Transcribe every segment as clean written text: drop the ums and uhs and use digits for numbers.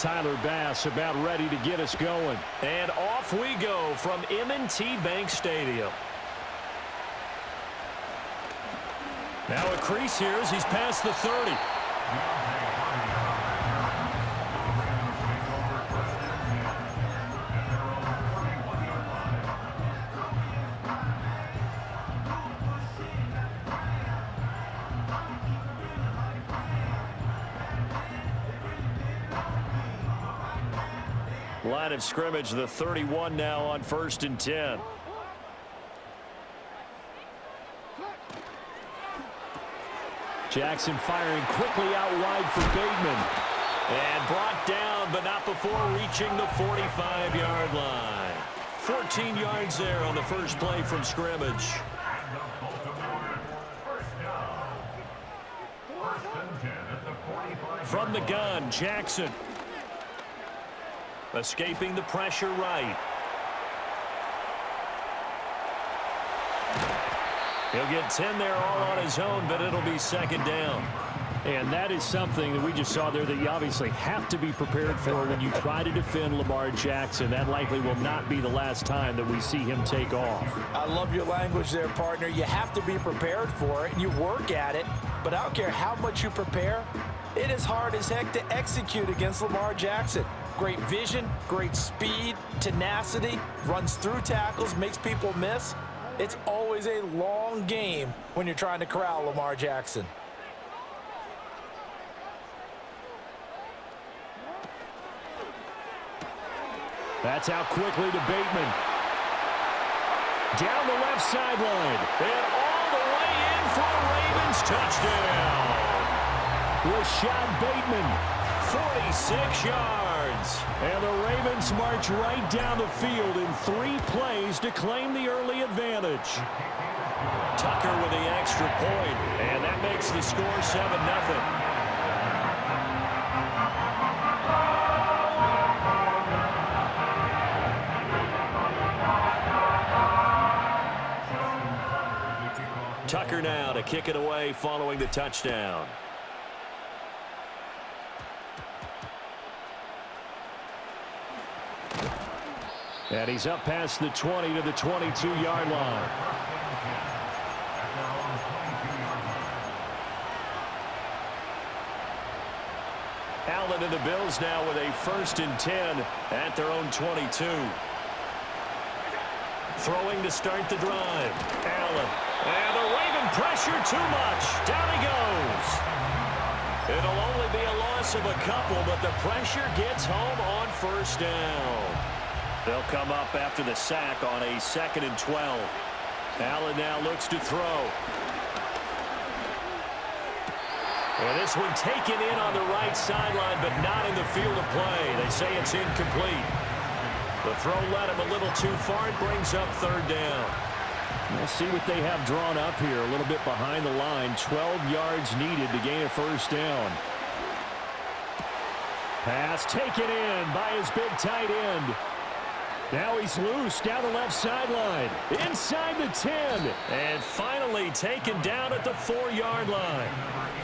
Tyler Bass about ready to get us going. And off we go from M&T Bank Stadium. Now a crease here as he's past the 30. Line of scrimmage, the 31 now on 1st and 10. Jackson firing quickly out wide for Bateman. And brought down, but not before reaching the 45-yard line. 14 yards there on the first play from scrimmage. From the gun, Jackson. Escaping the pressure right. He'll get 10 there all on his own, but it'll be 2nd down. And that is something that we just saw there that you obviously have to be prepared for when you try to defend Lamar Jackson. That likely will not be the last time that we see him take off. I love your language there, partner. You have to be prepared for it, and you work at it. But I don't care how much you prepare, it is hard as heck to execute against Lamar Jackson. Great vision, great speed, tenacity, runs through tackles, makes people miss. It's always a long game when you're trying to corral Lamar Jackson. That's out quickly to Bateman. Down the left sideline. And all the way in for a Ravens touchdown. Rashad Bateman, 46 yards. And the Ravens march right down the field in 3 plays to claim the early advantage. Tucker with the extra point, and that makes the score 7-0. Tucker now to kick it away following the touchdown. And he's up past the 20 to the 22-yard line. Allen and the Bills now with a 1st and 10 at their own 22. Throwing to start the drive. Allen. And the Raven pressure too much. Down he goes. It'll only be a loss of a couple, but the pressure gets home on 1st down. They'll come up after the sack on a 2nd and 12. Allen now looks to throw. And this one taken in on the right sideline, but not in the field of play. They say it's incomplete. The throw led him a little too far. It brings up 3rd down. We'll see what they have drawn up here. A little bit behind the line. 12 yards needed to gain a 1st down. Pass taken in by his big tight end. Now he's loose down the left sideline. Inside the 10. And finally taken down at the 4-yard line.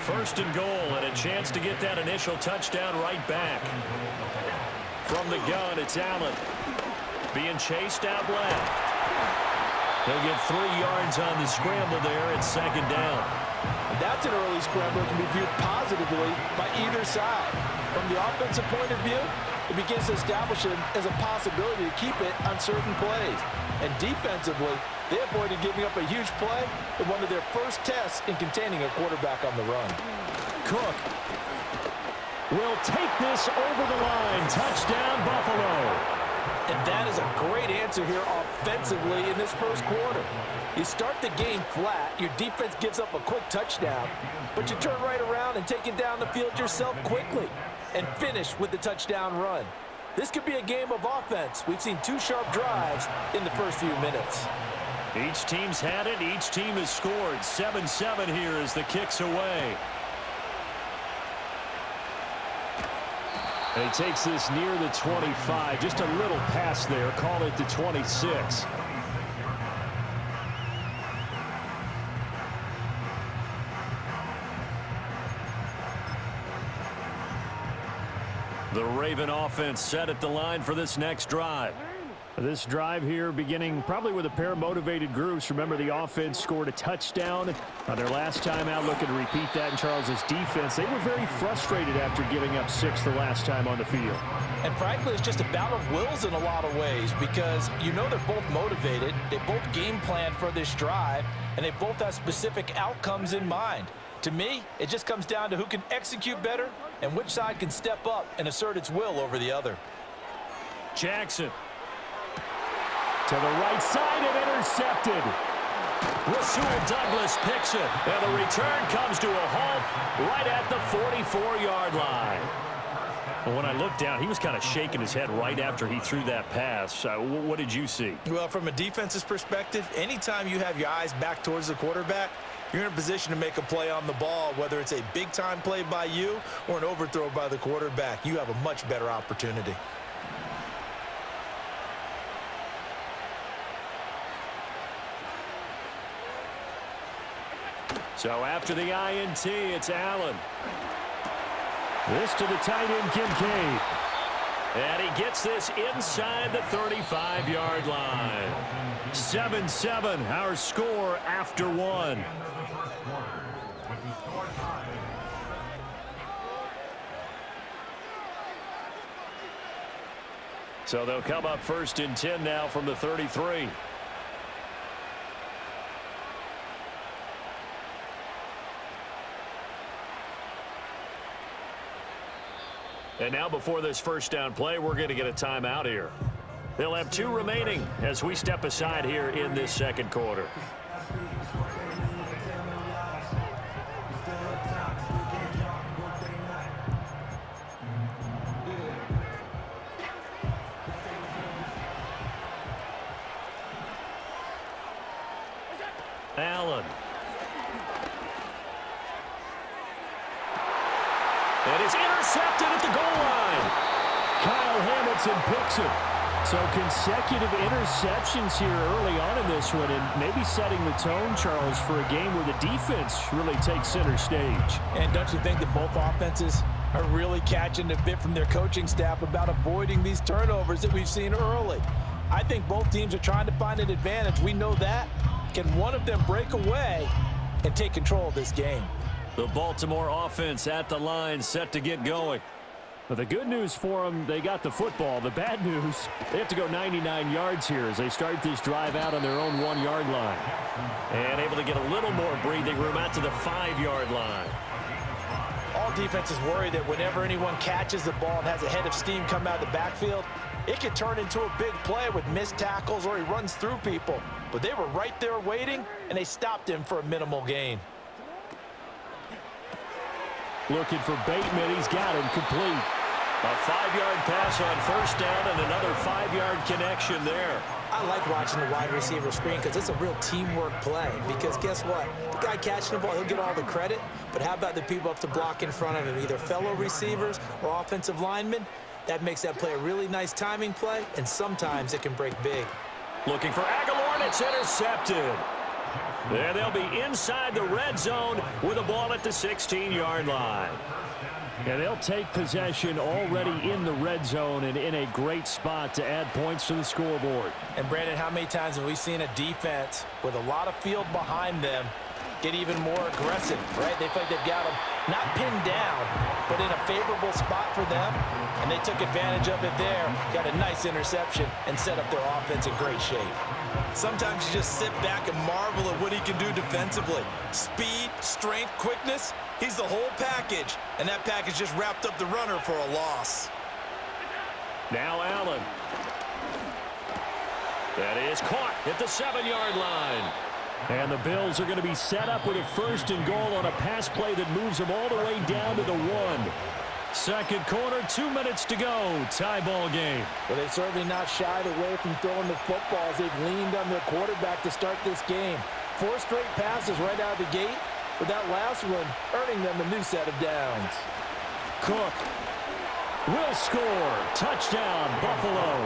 1st and goal, and a chance to get that initial touchdown right back. From the gun, it's Allen. Being chased out left. He'll get 3 yards on the scramble there at 2nd down. That's an early scramble that can be viewed positively by either side. From the offensive point of view, it begins to establish it as a possibility to keep it on certain plays. And defensively, they avoided giving up a huge play in one of their first tests in containing a quarterback on the run. Cook will take this over the line. Touchdown, Buffalo. And that is a great answer here offensively in this first quarter. You start the game flat, your defense gives up a quick touchdown, but you turn right around and take it down the field yourself quickly and finish with the touchdown run. This could be a game of offense. We've seen 2 sharp drives in the first few minutes. Each team's had it. Each team has scored. 7-7 here as the kick's away. And he takes this near the 25. Just a little pass there. Call it the 26. The Raven offense set at the line for this next drive. This drive here beginning probably with a pair of motivated groups. Remember, the offense scored a touchdown on their last time out, looking to repeat that in Charles's defense. They were very frustrated after giving up 6 the last time on the field. And frankly, it's just a battle of wills in a lot of ways because you know they're both motivated, they both game plan for this drive, and they both have specific outcomes in mind. To me, it just comes down to who can execute better and which side can step up and assert its will over the other. Jackson. To the right side and intercepted. Rasul Douglas picks it, and the return comes to a halt right at the 44-yard line. Well, when I looked down, he was kind of shaking his head right after he threw that pass. What did you see? Well, from a defense's perspective, anytime you have your eyes back towards the quarterback, you're in a position to make a play on the ball, whether it's a big-time play by you or an overthrow by the quarterback. You have a much better opportunity. So after the INT, it's Allen. This to the tight end, Kincaid. And he gets this inside the 35-yard line. 7-7, our score after 1. So they'll come up 1st and 10 now from the 33. And now before this first down play, we're going to get a timeout here. They'll have 2 remaining as we step aside here in this second quarter. Allen. And it's intercepted at the goal line. Kyle Hamilton picks it. So consecutive interceptions here early on in this one, and maybe setting the tone, Charles, for a game where the defense really takes center stage. And don't you think that both offenses are really catching a bit from their coaching staff about avoiding these turnovers that we've seen early? I think both teams are trying to find an advantage. We know that. Can one of them break away and take control of this game? The Baltimore offense at the line, set to get going. But the good news for them, they got the football. The bad news, they have to go 99 yards here as they start this drive out on their own 1-yard line. And able to get a little more breathing room out to the 5-yard line. All defenses worry that whenever anyone catches the ball and has a head of steam come out of the backfield, it could turn into a big play with missed tackles or he runs through people. But they were right there waiting, and they stopped him for a minimal gain. Looking for Bateman. He's got him complete. A 5-yard pass on first down and another 5-yard connection there. I like watching the wide receiver screen because it's a real teamwork play. Because guess what? The guy catching the ball, he'll get all the credit. But how about the people up to block in front of him, either fellow receivers or offensive linemen? That makes that play a really nice timing play, and sometimes it can break big. Looking for Aguilar, and it's intercepted. There they'll be inside the red zone with the ball at the 16-yard line. And they'll take possession already in the red zone and in a great spot to add points to the scoreboard. And Brandon, how many times have we seen a defense with a lot of field behind them get even more aggressive, right? They feel like they've got them not pinned down, but in a favorable spot for them, and they took advantage of it there, got a nice interception, and set up their offense in great shape. Sometimes you just sit back and marvel at what he can do defensively. Speed, strength, quickness, he's the whole package, and that package just wrapped up the runner for a loss. Now Allen. That is caught at the 7-yard line. And the Bills are going to be set up with a 1st and goal on a pass play that moves them all the way down to the 1. Second quarter, 2 minutes to go. Tie ball game. Well, they've certainly not shied away from throwing the football as they've leaned on their quarterback to start this game. 4 straight passes right out of the gate, with that last one earning them a new set of downs. Cook will score. Touchdown, Buffalo.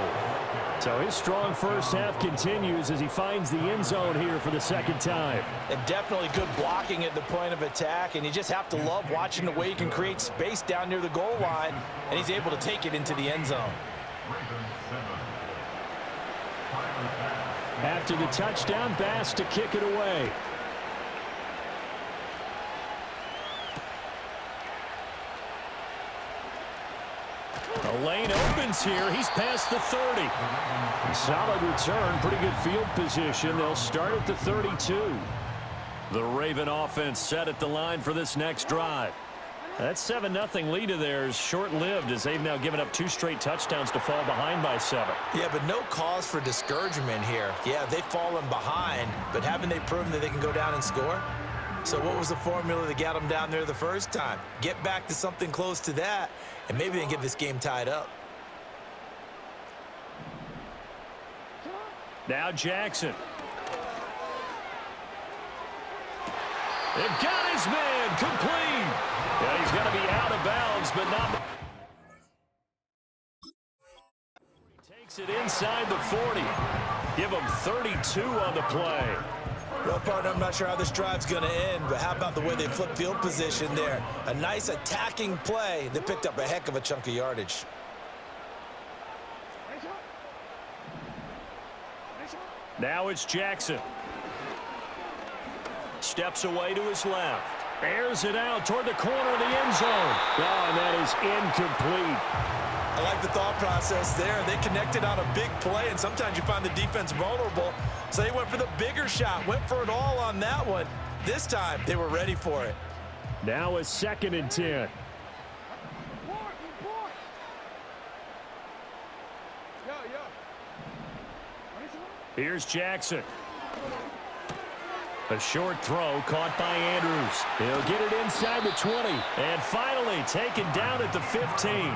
So his strong first half continues as he finds the end zone here for the second time. And definitely good blocking at the point of attack, and you just have to love watching the way he can create space down near the goal line, and he's able to take it into the end zone. After the touchdown, Bass to kick it away. The lane opens here. He's past the 30. Solid return. Pretty good field position. They'll start at the 32. The Raven offense set at the line for this next drive. That 7-0 lead of theirs short-lived as they've now given up 2 straight touchdowns to fall behind by 7. Yeah, but no cause for discouragement here. Yeah, they've fallen behind, but haven't they proven that they can go down and score? So what was the formula that got them down there the first time? Get back to something close to that, and maybe they can get this game tied up. Now Jackson. They've got his man complete. Yeah, he's going to be out of bounds, but not. He takes it inside the 40. Give him 32 on the play. Well, partner, I'm not sure how this drive's going to end, but how about the way they flip field position there? A nice attacking play that picked up a heck of a chunk of yardage. Now it's Jackson. Steps away to his left. Airs it out toward the corner of the end zone. Oh, and that is incomplete. I like the thought process there. They connected on a big play, and sometimes you find the defense vulnerable. So they went for the bigger shot, went for it all on that one. This time, they were ready for it. Now a 2nd and 10. Here's Jackson. A short throw caught by Andrews. He'll get it inside the 20. And finally taken down at the 15.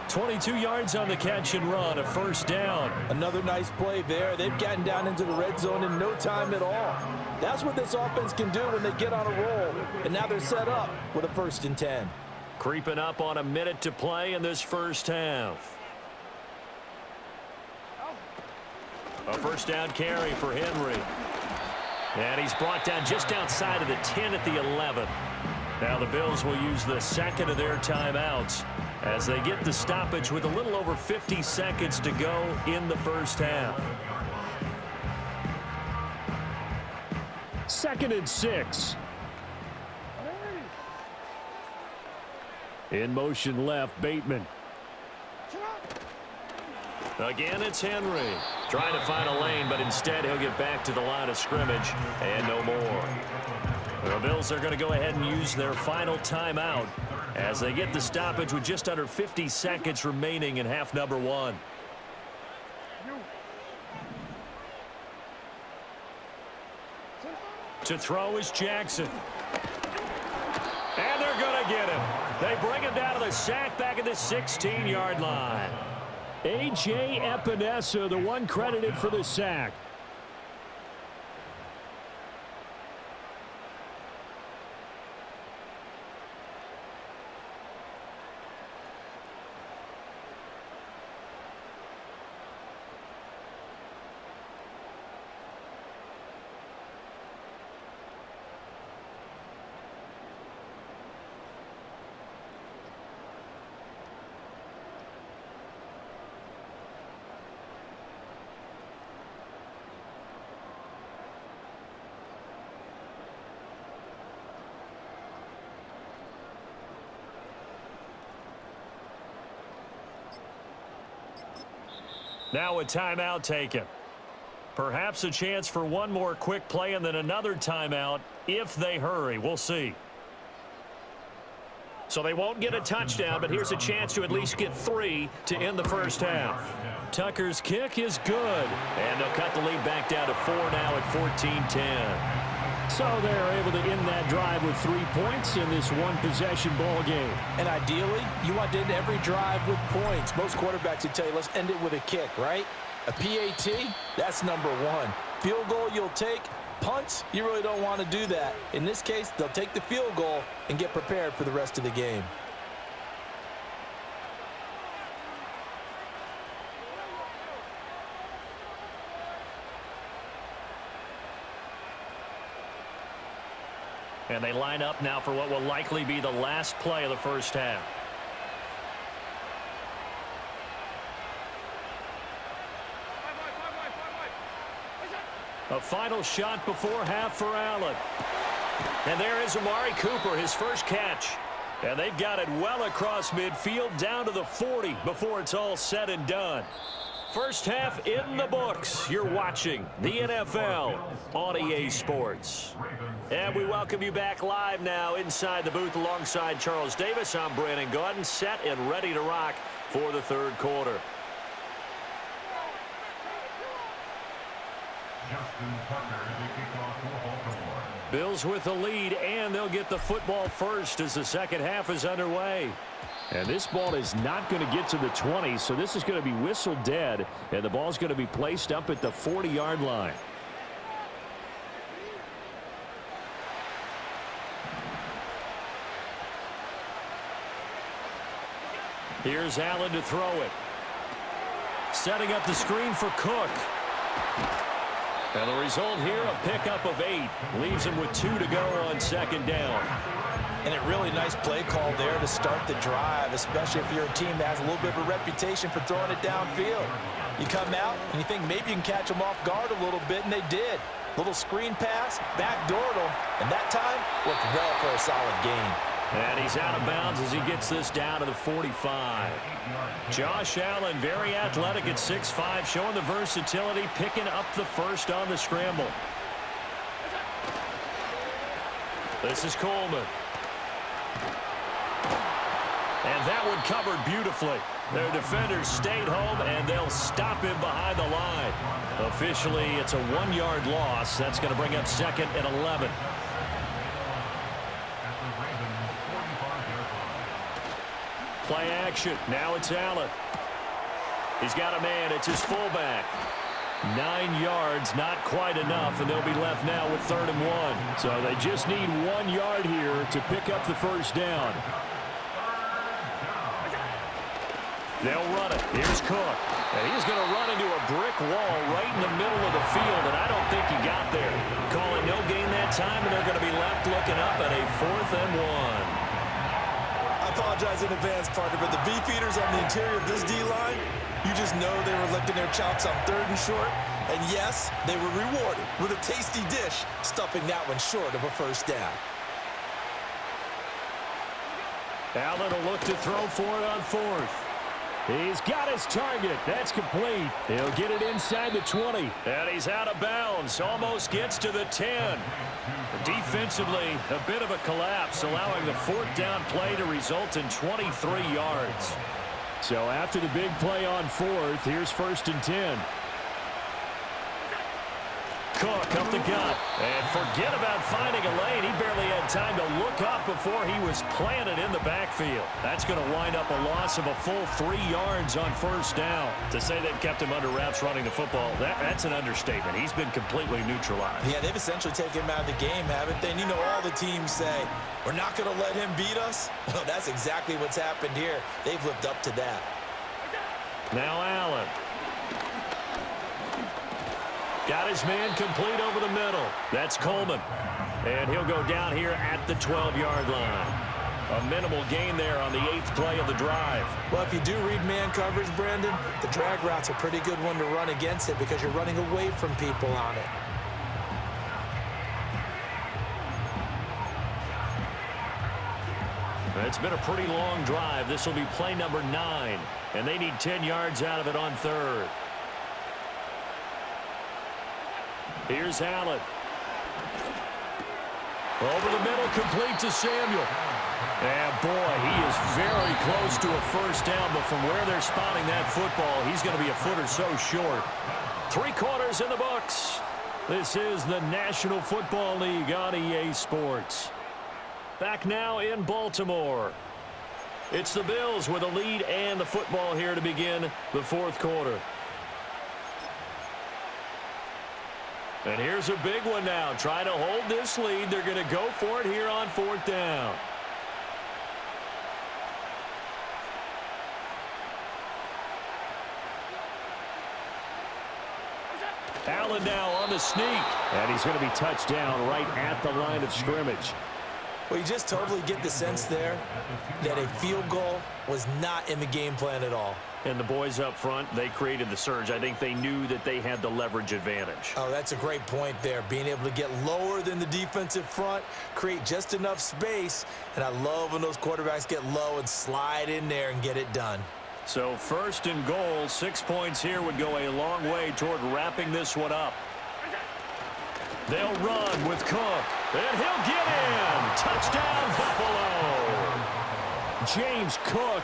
22 yards on the catch and run, a first down. Another nice play there. They've gotten down into the red zone in no time at all. That's what this offense can do when they get on a roll. And now they're set up with a 1st and 10. Creeping up on a minute to play in this first half. A first down carry for Henry. And he's brought down just outside of the 10 at the 11. Now the Bills will use the 2nd of their timeouts as they get the stoppage with a little over 50 seconds to go in the first half. 2nd and 6. In motion left, Bateman. Again, it's Henry. Trying to find a lane, but instead he'll get back to the line of scrimmage and no more. The Bills are going to go ahead and use their final timeout as they get the stoppage with just under 50 seconds remaining in half number 1. To throw is Jackson. And they're going to get him. They bring him down to the sack back at the 16-yard line. A.J. Epinesa, the one credited for the sack. Now a timeout taken. Perhaps a chance for one more quick play and then another timeout if they hurry. We'll see. So they won't get a touchdown, but here's a chance to at least get 3 to end the first half. Tucker's kick is good. And they'll cut the lead back down to 4 now at 14-10. So they're able to end that drive with 3 points in this one-possession ball game. And ideally, you want to end every drive with points. Most quarterbacks would tell you, let's end it with a kick, right? A PAT, that's number 1. Field goal you'll take. Punts, you really don't want to do that. In this case, they'll take the field goal and get prepared for the rest of the game. And they line up now for what will likely be the last play of the first half. A final shot before half for Allen. And there is Amari Cooper, his first catch. And they've got it well across midfield down to the 40 before it's all said and done. First half in the books. You're watching the NFL on EA Sports. And we welcome you back live now inside the booth alongside Charles Davis. I'm Brandon Gaudin, set and ready to rock for the third quarter. Bills with the lead, and they'll get the football first as the second half is underway. And this ball is not going to get to the 20, so this is going to be whistled dead, and the ball's going to be placed up at the 40-yard line. Here's Allen to throw it. Setting up the screen for Cook. And the result here, a pickup of 8. Leaves him with 2 to go on second down. And a really nice play call there to start the drive, especially if you're a team that has a little bit of a reputation for throwing it downfield. You come out and you think maybe you can catch them off guard a little bit, and they did. Little screen pass, backdoored them, and that time worked well for a solid gain. And he's out of bounds as he gets this down to the 45. Josh Allen, very athletic at 6'5", showing the versatility, picking up the first on the scramble. This is Coleman. And that one covered beautifully. Their defenders stayed home, and they'll stop him behind the line. Officially, it's a 1-yard loss. That's going to bring up second and 11. Play action. Now it's Allen. He's got a man. It's his fullback. 9 yards, not quite enough, and they'll be left now with 3rd and 1. So they just need 1 yard here to pick up the first down. They'll run it. Here's Cook. And he's going to run into a brick wall right in the middle of the field, and I don't think he got there. Calling no gain that time, and they're going to be left looking up at a 4th and 1. I apologize in advance, partner, but the beefeaters on the interior of this D-line, you just know they were licking their chops on 3rd and short. And yes, they were rewarded with a tasty dish, stuffing that one short of a first down. Allen will look to throw for it on 4th. He's got his target. That's complete. He'll get it inside the 20. And he's out of bounds. Almost gets to the 10. Defensively, a bit of a collapse, allowing the 4th down play to result in 23 yards. So after the big play on 4th, here's 1st and 10. Cook up the gut. And forget about finding a lane. He barely had time to look up before he was planted in the backfield. That's going to wind up a loss of a full 3 yards on 1st down. To say they've kept him under wraps running the football, that's an understatement. He's been completely neutralized. Yeah, they've essentially taken him out of the game, haven't they? And you know all the teams say, we're not going to let him beat us. Well, that's exactly what's happened here. They've lived up to that. Now Allen. Got his man complete over the middle. That's Coleman. And he'll go down here at the 12-yard line. A minimal gain there on the 8th play of the drive. Well, if you do read man coverage, Brandon, the drag route's a pretty good one to run against it because you're running away from people on it. It's been a pretty long drive. This will be play number 9. And they need 10 yards out of it on 3rd. Here's Allen. Over the middle, complete to Samuel. And boy, he is very close to a first down, but from where they're spotting that football, he's going to be a foot or so short. 3 quarters in the books. This is the National Football League on EA Sports. Back now in Baltimore. It's the Bills with a lead and the football here to begin the 4th quarter. And here's a big one now. Try to hold this lead. They're going to go for it here on 4th down. Allen now on the sneak. And he's going to be touched down right at the line of scrimmage. Well, you just totally get the sense there that a field goal was not in the game plan at all. And the boys up front, they created the surge. I think they knew that they had the leverage advantage. Oh, that's a great point there. Being able to get lower than the defensive front, create just enough space. And I love when those quarterbacks get low and slide in there and get it done. So 1st and goal, 6 points here would go a long way toward wrapping this one up. They'll run with Cook, and he'll get in. Touchdown, Buffalo. James Cook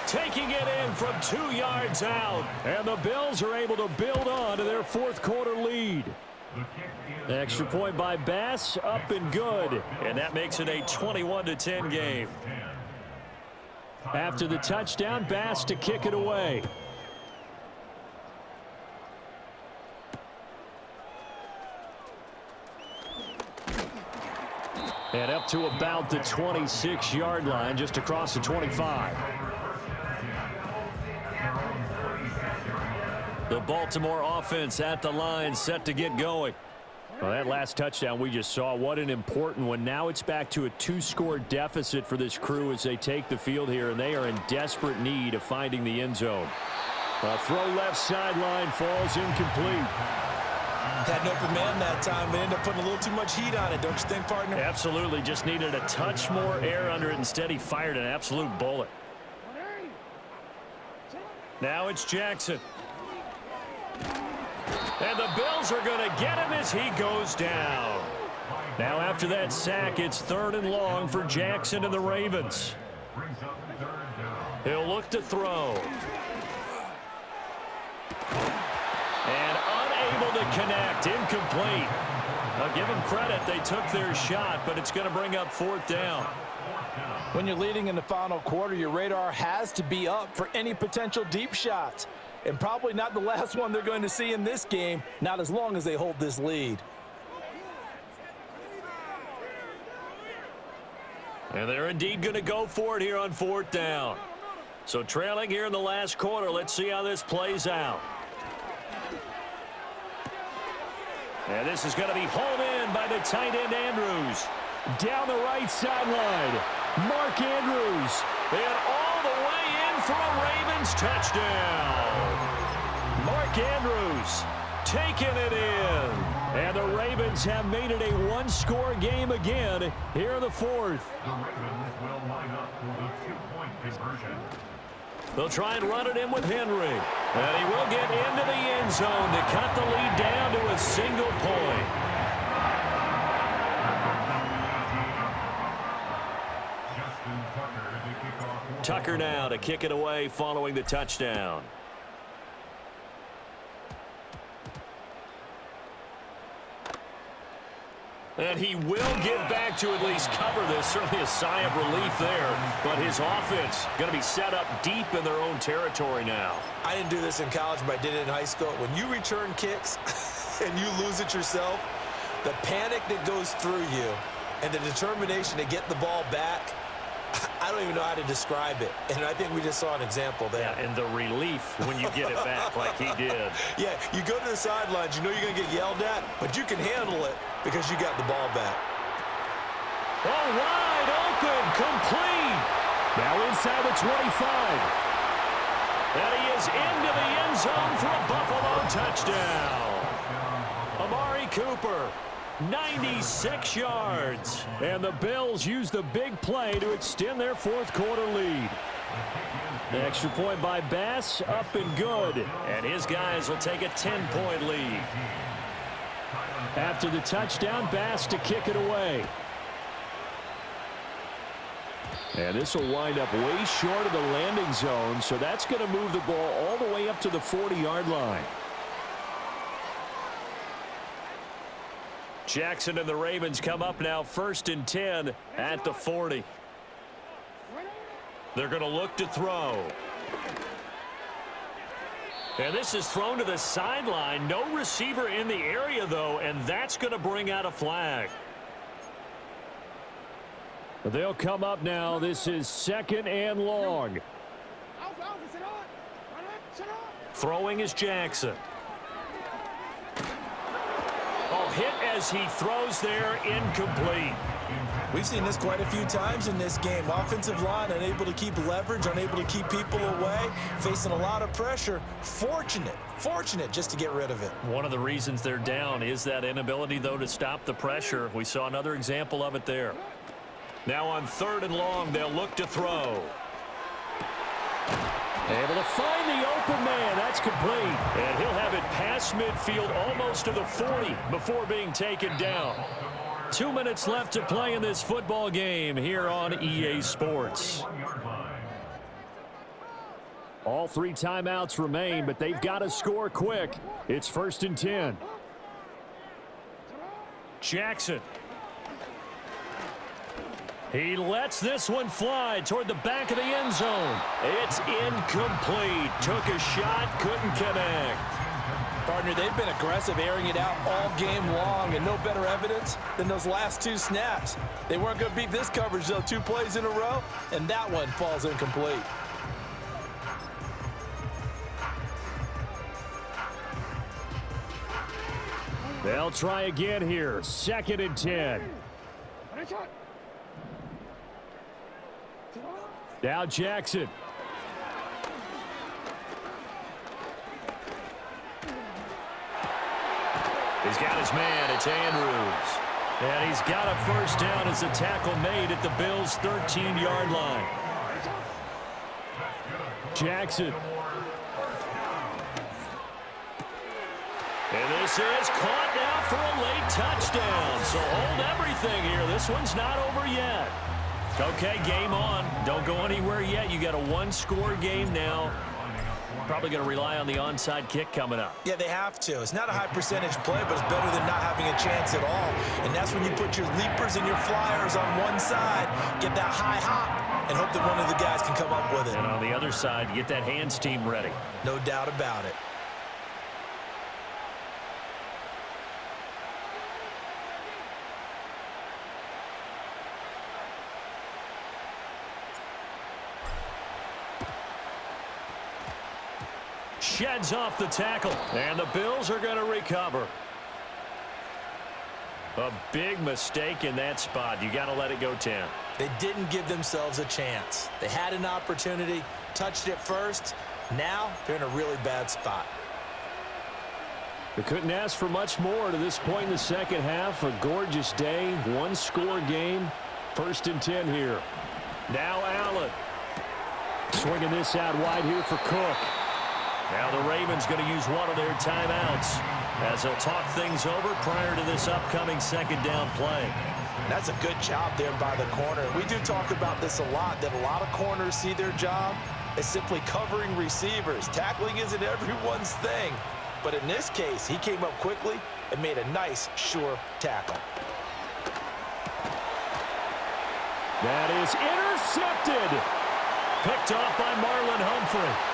taking it in from 2 yards out. And the Bills are able to build on to their 4th quarter lead. Extra point by Bass, up and good. And that makes it a 21-10 game. After the touchdown, Bass to kick it away. And up to about the 26-yard line, just across the 25. The Baltimore offense at the line, set to get going. Well, that last touchdown we just saw, what an important one. Now it's back to a 2-score deficit for this crew as they take the field here, and they are in desperate need of finding the end zone. A throw left sideline, falls incomplete. Had an open man that time, but ended up putting a little too much heat on it, don't you think, partner? Absolutely, just needed a touch more air under it. Instead, he fired an absolute bullet. Now it's Jackson. And the Bills are going to get him as he goes down. Now after that sack, it's 3rd and long for Jackson and the Ravens. He'll look to throw. And unable to connect, incomplete. I'll give them credit, they took their shot, but it's going to bring up 4th down. When you're leading in the final quarter, your radar has to be up for any potential deep shots. And probably not the last one they're going to see in this game, not as long as they hold this lead. And they're indeed going to go for it here on 4th down. So trailing here in the last quarter, let's see how this plays out. And this is going to be hauled in by the tight end Andrews. Down the right sideline, Mark Andrews. And all the way in for a Ravens touchdown. Mark Andrews taking it in. And the Ravens have made it a 1-score game again here in the 4th. The Ravens will line up for the 2-point conversion. They'll try and run it in with Henry. And he will get into the end zone to cut the lead down to a single point. Tucker now to kick it away following the touchdown. And he will get back to at least cover this. Certainly a sigh of relief there. But his offense going to be set up deep in their own territory now. I didn't do this in college, but I did it in high school. When you return kicks and you lose it yourself, the panic that goes through you and the determination to get the ball back, I don't even know how to describe it. And I think we just saw an example there. Yeah, and the relief when you get it back like he did. Yeah, you go to the sidelines, you know you're going to get yelled at, but you can handle it because you got the ball back. Oh, wide open, complete. Now inside the 25. And he is into the end zone for a Buffalo touchdown. Amari Cooper, 96 yards. And the Bills use the big play to extend their 4th quarter lead. The extra point by Bass, up and good. And his guys will take a 10-point lead. After the touchdown, Bass to kick it away. And this will wind up way short of the landing zone, so that's going to move the ball all the way up to the 40-yard line. Jackson and the Ravens come up now 1st and 10 at the 40. They're going to look to throw. And this is thrown to the sideline. No receiver in the area, though, and that's going to bring out a flag. They'll come up now. This is 2nd and long. Throwing is Jackson. Oh, hit as he throws there, incomplete. We've seen this quite a few times in this game. Offensive line unable to keep leverage, unable to keep people away, facing a lot of pressure. Fortunate just to get rid of it. One of the reasons they're down is that inability, though, to stop the pressure. We saw another example of it there. Now on 3rd and long, they'll look to throw. Able to find the open man. That's complete. And he'll have it past midfield almost to the 40 before being taken down. 2 minutes left to play in this football game here on EA Sports. All 3 timeouts remain, but they've got to score quick. It's 1st and 10. Jackson. He lets this one fly toward the back of the end zone. It's incomplete. Took a shot, couldn't connect. Partner, they've been aggressive, airing it out all game long, and no better evidence than those last 2 snaps. They weren't going to beat this coverage, though, 2 plays in a row, and that one falls incomplete. They'll try again here. 2nd and 10. Now Jackson. He's got his man. It's Andrews. And he's got a first down as a tackle made at the Bills' 13-yard line. Jackson. And this is caught now for a late touchdown. So hold everything here. This one's not over yet. Okay, game on. Don't go anywhere yet. You got a 1-score game now. Probably going to rely on the onside kick coming up. Yeah, they have to. It's not a high percentage play, but it's better than not having a chance at all. And that's when you put your leapers and your flyers on one side, get that high hop, and hope that one of the guys can come up with it. And on the other side, get that hands team ready. No doubt about it. Sheds off the tackle, and the Bills are going to recover. A big mistake in that spot. You got to let it go 10. They didn't give themselves a chance. They had an opportunity, touched it first. Now they're in a really bad spot. They couldn't ask for much more to this point in the second half. A gorgeous day, 1-score game. 1st and 10 here. Now Allen. Swinging this out wide here for Cook. Now the Ravens going to use one of their timeouts as they'll talk things over prior to this upcoming 2nd down play. That's a good job there by the corner. We do talk about this a lot, that a lot of corners see their job as simply covering receivers. Tackling isn't everyone's thing. But in this case, he came up quickly and made a nice, sure tackle. That is intercepted. Picked off by Marlon Humphrey.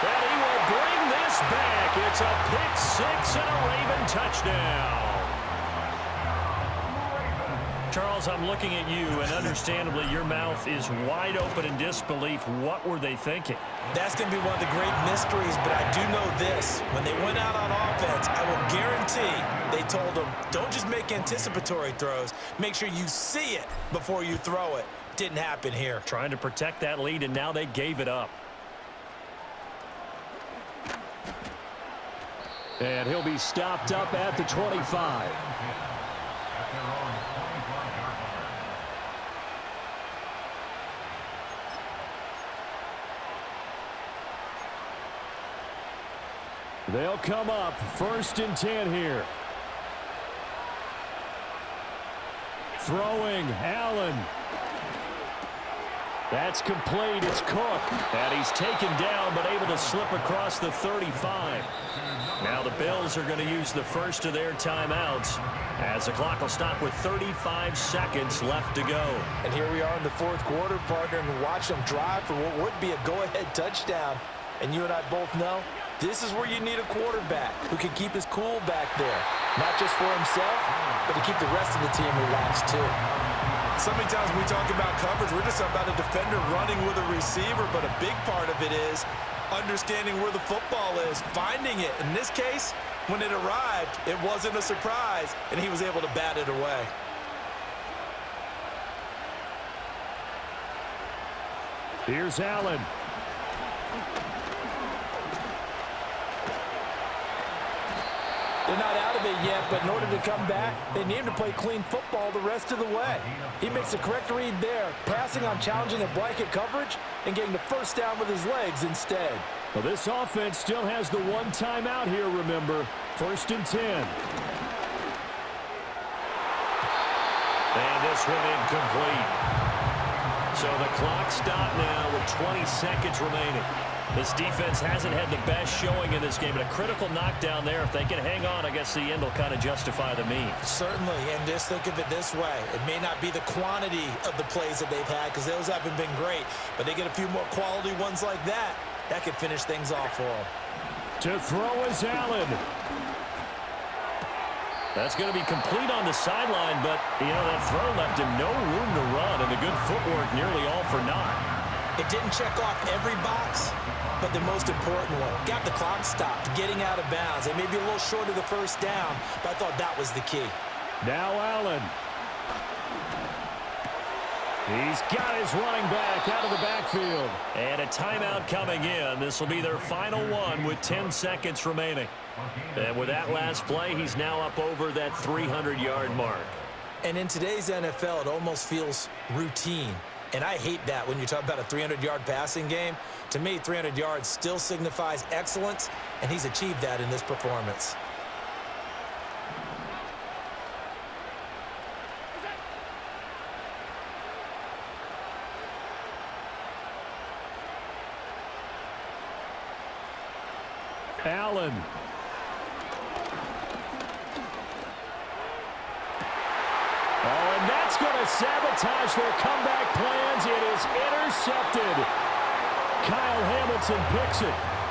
And he will bring this back. It's a pick 6 and a Raven touchdown. Charles, I'm looking at you, and understandably, your mouth is wide open in disbelief. What were they thinking? That's going to be one of the great mysteries, but I do know this. When they went out on offense, I will guarantee they told them, don't just make anticipatory throws. Make sure you see it before you throw it. Didn't happen here. Trying to protect that lead, and now they gave it up. And he'll be stopped up at the 25. They'll come up 1st and 10 here. Throwing, Allen. That's complete. It's Cook. And he's taken down, but able to slip across the 35. Now the Bills are going to use the first of their timeouts as the clock will stop with 35 seconds left to go. And here we are in the 4th quarter, partner, and watch them drive for what would be a go-ahead touchdown. And you and I both know this is where you need a quarterback who can keep his cool back there. Not just for himself, but to keep the rest of the team relaxed too. So many times when we talk about coverage, we're just about a defender running with a receiver, but a big part of it is understanding where the football is, finding it. In this case, When it arrived, it wasn't a surprise, and he was able to bat it away. Here's Allen. They're not out of it yet, but in order to come back, they need him to play clean football the rest of the way. He makes the correct read there, passing on challenging a blanket coverage and getting the first down with his legs instead. Well, this offense still has the one timeout here, remember. 1st and 10. And this one incomplete. So the clock stopped now with 20 seconds remaining. This defense hasn't had the best showing in this game, but a critical knockdown there. If they can hang on, I guess the end will kind of justify the means. Certainly, and just think of it this way. It may not be the quantity of the plays that they've had because those haven't been great, but they get a few more quality ones like that. That could finish things off for them. To throw is Allen. That's going to be complete on the sideline, but, you know, that throw left him no room to run, and the good footwork nearly all for naught. It didn't check off every box, but the most important one. Got the clock stopped, getting out of bounds. They may be a little short of the first down, but I thought that was the key. Now Allen. He's got his running back out of the backfield. And a timeout coming in. This will be their final one with 10 seconds remaining. And with that last play, he's now up over that 300-yard mark. And in today's NFL, it almost feels routine. And I hate that when you talk about a 300-yard passing game. To me, 300 yards still signifies excellence, and he's achieved that in this performance. Allen. Oh, and that's going to sabotage their comeback plans. It is intercepted. Kyle Hamilton picks it.